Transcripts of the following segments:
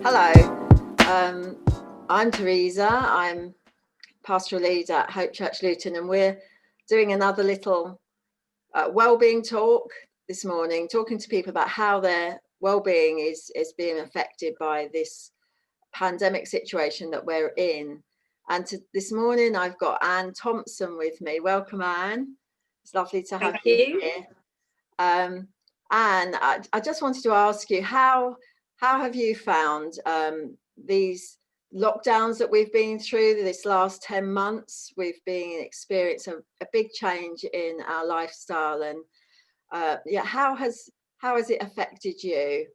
Hello, I'm Teresa. I'm pastoral leader at Hope Church Luton, and we're doing another little wellbeing talk this morning, talking to people about how their wellbeing is being affected by this pandemic situation that we're in. And this morning, I've got Anne Thompson with me. Welcome, Anne. It's lovely to have you here. Anne, I just wanted to ask you, how have you found these lockdowns that we've been through this last 10 months? We've been experiencing a big change in our lifestyle, and how has it affected you?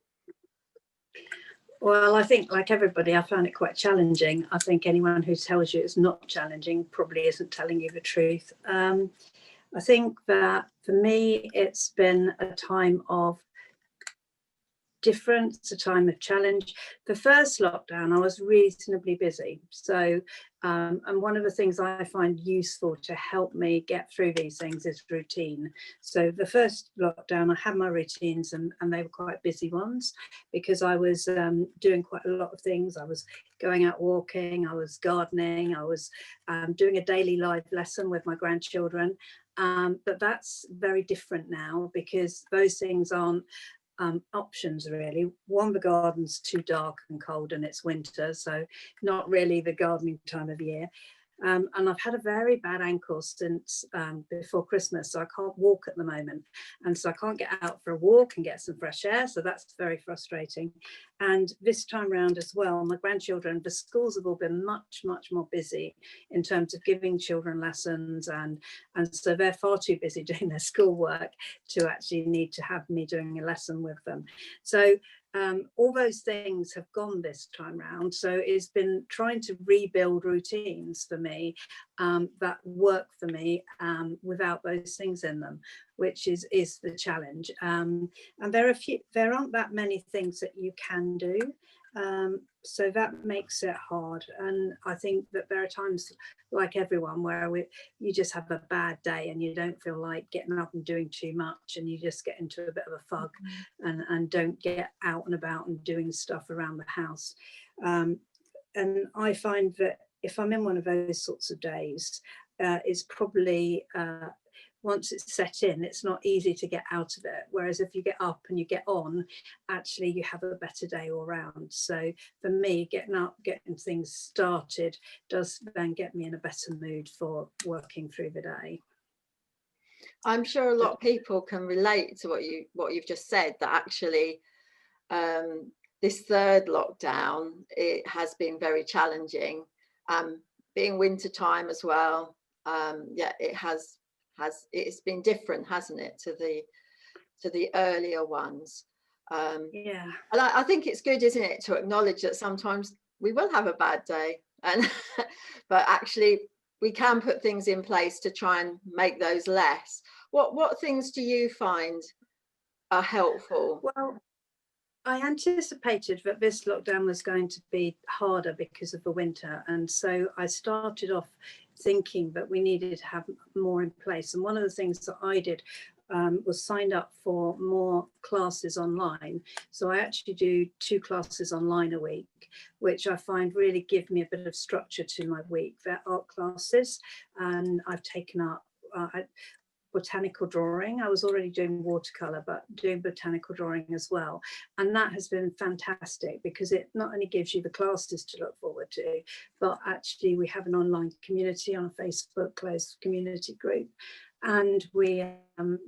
Well, I think like everybody, I found it quite challenging. I think anyone who tells you it's not challenging probably isn't telling you the truth. I think that for me, it's been a time of difference, a time of challenge. The first lockdown, I was reasonably busy. So, and one of the things I find useful to help me get through these things is routine. So the first lockdown, I had my routines and they were quite busy ones because I was doing quite a lot of things. I was going out walking, I was gardening, I was doing a daily live lesson with my grandchildren. But that's very different now because those things aren't options really. One, the garden's too dark and cold and it's winter, so not really the gardening time of year. And I've had a very bad ankle since before Christmas, so I can't walk at the moment. And so I can't get out for a walk and get some fresh air, so that's very frustrating. And this time round as well, my grandchildren, the schools have all been much more busy in terms of giving children lessons, and so they're far too busy doing their schoolwork to actually need to have me doing a lesson with them. So all those things have gone this time round. So it's been trying to rebuild routines for me that work for me without those things in them, which is the challenge. And there aren't that many things that you can do. So that makes it hard. And I think that there are times, like everyone, where you just have a bad day and you don't feel like getting up and doing too much, and you just get into a bit of a fog and don't get out and about and doing stuff around the house. And I find that if I'm in one of those sorts of days, it's probably once it's set in, it's not easy to get out of it. Whereas if you get up and you get on, actually you have a better day all round. So for me, getting up, getting things started does then get me in a better mood for working through the day. I'm sure a lot of people can relate to what you've just said, that actually this third lockdown, it has been very challenging. Being winter time as well, it's been different, hasn't it, to the earlier ones. And I think it's good, isn't it, to acknowledge that sometimes we will have a bad day, and but actually we can put things in place to try and make those less. What things do you find are helpful? Well, I anticipated that this lockdown was going to be harder because of the winter, and so I started off thinking that we needed to have more in place. And one of the things that I did was signed up for more classes online. So I actually do 2 classes online a week, which I find really give me a bit of structure to my week. They're art classes, and I've taken up botanical drawing. I was already doing watercolor, but doing botanical drawing as well. And that has been fantastic because it not only gives you the classes to look forward to, but actually we have an online community on a Facebook closed community group. And we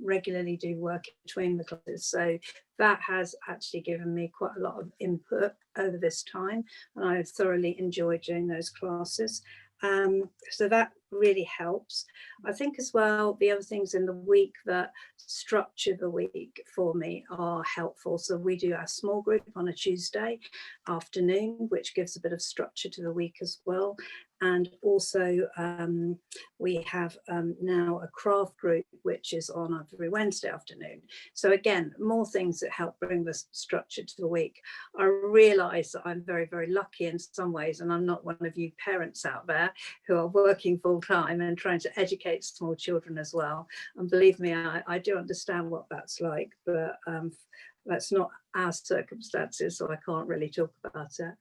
regularly do work between the classes. So that has actually given me quite a lot of input over this time. And I've thoroughly enjoyed doing those classes. So that really helps. I think as well, the other things in the week that structure the week for me are helpful. So we do our small group on a Tuesday afternoon, which gives a bit of structure to the week as well. And also we have now a craft group, which is on every Wednesday afternoon. So again, more things that help bring the structure to the week. I realise that I'm very, very lucky in some ways, and I'm not one of you parents out there who are working full time and trying to educate small children as well. And believe me, I do understand what that's like, but that's not our circumstances, so I can't really talk about it.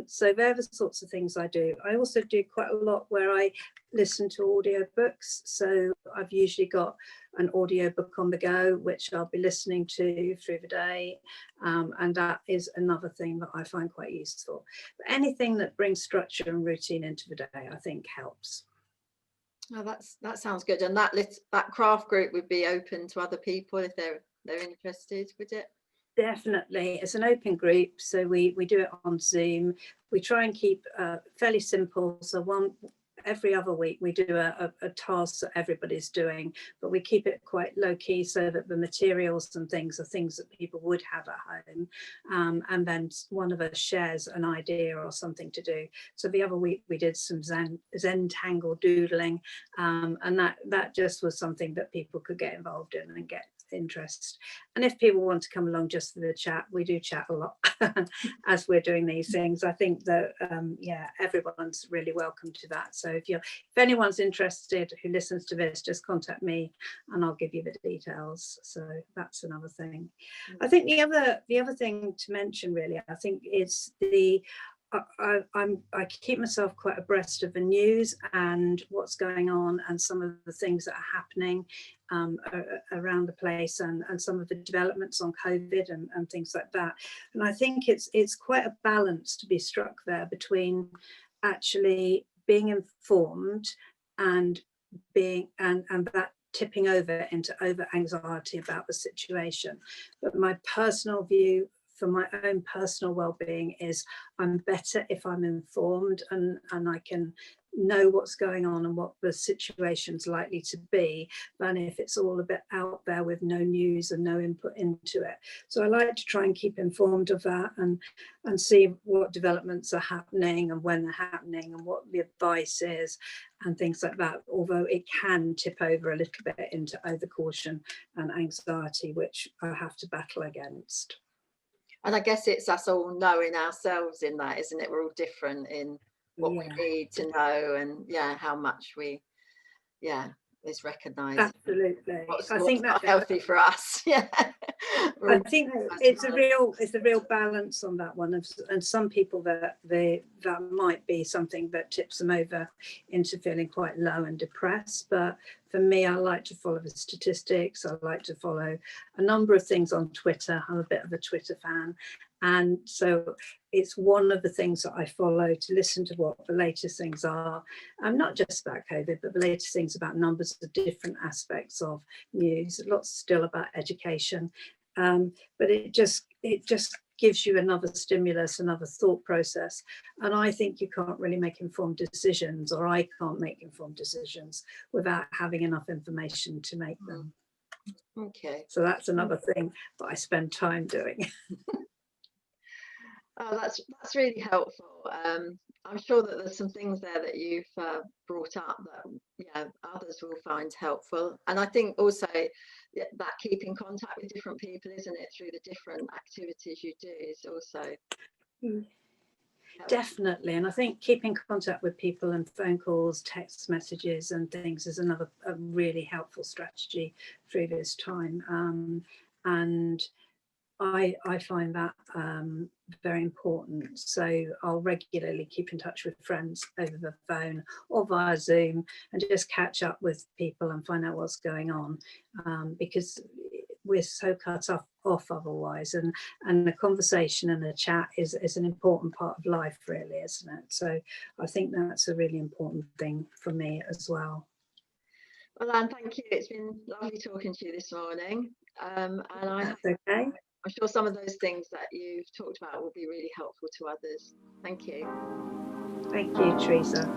So they're the sorts of things I do. I also do quite a lot where I listen to audiobooks. So I've usually got an audiobook on the go, which I'll be listening to through the day. And that is another thing that I find quite useful. But anything that brings structure and routine into the day, I think helps. Oh, that sounds good. And that craft group would be open to other people if they're interested, would it? Definitely. It's an open group, so we do it on Zoom. We try and keep fairly simple. So every other week we do a task that everybody's doing, but we keep it quite low key so that the materials and things are things that people would have at home. And then one of us shares an idea or something to do. So the other week we did some Zentangle doodling, and that just was something that people could get involved in and get interest. And if people want to come along just for the chat, we do chat a lot as we're doing these things. I think that everyone's really welcome to that. So if anyone's interested who listens to this, just contact me and I'll give you the details. So that's another thing. I think the other thing to mention really, I think, is I keep myself quite abreast of the news and what's going on and some of the things that are happening around the place, and some of the developments on COVID and things like that. And I think it's quite a balance to be struck there between actually being informed and that tipping over into over anxiety about the situation. But my personal view for my own personal well-being is I'm better if I'm informed and I can know what's going on and what the situation's likely to be, than if it's all a bit out there with no news and no input into it. So I like to try and keep informed of that and see what developments are happening and when they're happening and what the advice is and things like that, although it can tip over a little bit into overcaution and anxiety, which I have to battle against. And I guess it's us all knowing ourselves in that, isn't it? We're all different in what we need to know, and how much is recognised. Absolutely. I think that's healthy for us. I think it's a real balance on that one, and some people that might be something that tips them over into feeling quite low and depressed. But for me, I like to follow the statistics. I like to follow a number of things on Twitter. I'm a bit of a Twitter fan. And so it's one of the things that I follow to listen to what the latest things are. Not just about COVID, but the latest things about numbers of different aspects of news. Lots still about education. But it just gives you another stimulus, another thought process. And I think you can't really make informed decisions, or I can't make informed decisions without having enough information to make them. Okay. So that's another thing that I spend time doing. Oh, that's really helpful. I'm sure that there's some things there that you've brought up that others will find helpful. And I think also that keeping contact with different people, isn't it, through the different activities you do, is also definitely. And I think keeping contact with people and phone calls, text messages and things is a really helpful strategy through this time. And I find that very important. So I'll regularly keep in touch with friends over the phone or via Zoom and just catch up with people and find out what's going on, because we're so cut off otherwise. And the conversation and the chat is an important part of life, really, isn't it? So I think that's a really important thing for me as well. Well, Anne, thank you. It's been lovely talking to you this morning. And that's okay. I'm sure some of those things that you've talked about will be really helpful to others. Thank you. Thank you, Teresa.